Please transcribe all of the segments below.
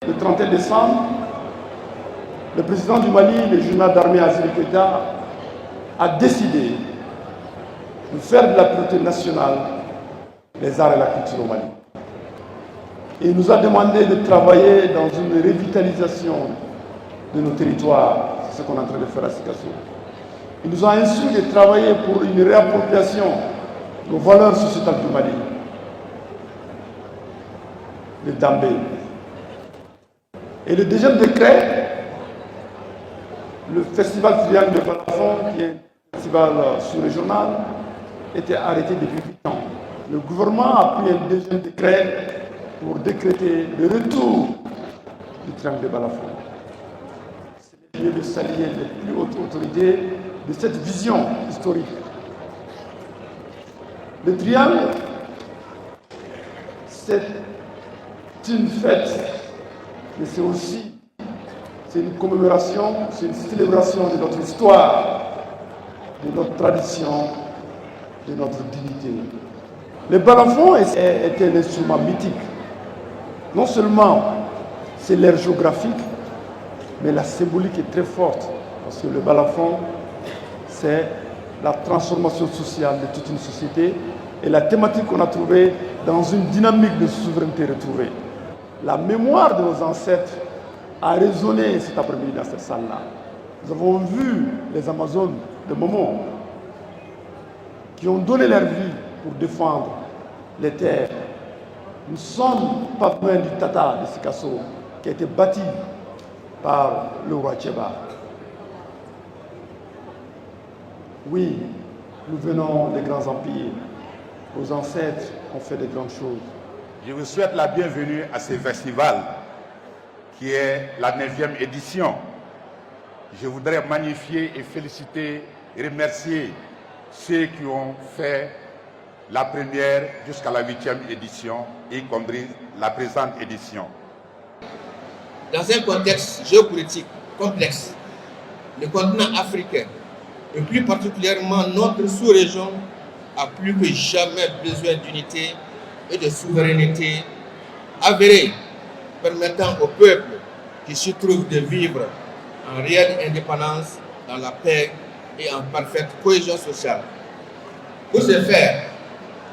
Le 31 décembre, le président du Mali, le général d'armée Assimi Goïta, a décidé de faire de la priorité nationale les arts et la culture au Mali. Et il nous a demandé de travailler dans une revitalisation de nos territoires. C'est ce qu'on est en train de faire à Sikasso. Il nous a instruit de travailler pour une réappropriation de nos valeurs sociétales du Mali. Le Dambé. Et le deuxième décret, le festival Triangle de Balafon, qui est un festival sous-régional, était arrêté depuis 8 ans. Le gouvernement a pris un deuxième décret pour décréter le retour du Triangle de Balafon. C'est le lieu de saluer les plus hautes autorités de cette vision historique. Le Triangle, c'est une fête, mais c'est aussi une commémoration, c'est une célébration de notre histoire, de notre tradition, de notre dignité. Le balafon est un instrument mythique. Non seulement c'est l'aire géographique, mais la symbolique est très forte. Parce que le balafon, c'est la transformation sociale de toute une société et la thématique qu'on a trouvée dans une dynamique de souveraineté retrouvée. La mémoire de nos ancêtres a résonné cet après-midi dans cette salle-là. Nous avons vu les Amazones de Momo qui ont donné leur vie pour défendre les terres. Nous ne sommes pas loin du Tata de Sikasso qui a été bâti par le roi Tcheba. Oui, nous venons des grands empires. Nos ancêtres ont fait de grandes choses. Je vous souhaite la bienvenue à ce festival qui est la 9e édition. Je voudrais magnifier et féliciter et remercier ceux qui ont fait la première jusqu'à la 8e édition, y compris la présente édition. Dans un contexte géopolitique complexe, le continent africain, et plus particulièrement notre sous-région, a plus que jamais besoin d'unité et de souveraineté avérée, permettant au peuple qui s'y trouve de vivre en réelle indépendance, dans la paix et en parfaite cohésion sociale. Pour ce faire,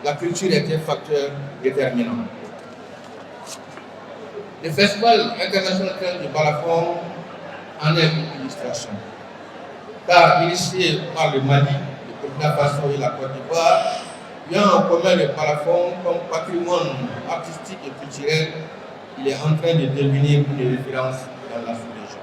la culture est un facteur déterminant. Le Festival international du balafon en est une illustration. Car initié par le Mali, le Burkina Faso et la Côte d'Ivoire, ayant en commun le balafon comme patrimoine artistique et culturel, il est en train de devenir une référence dans la sous-région.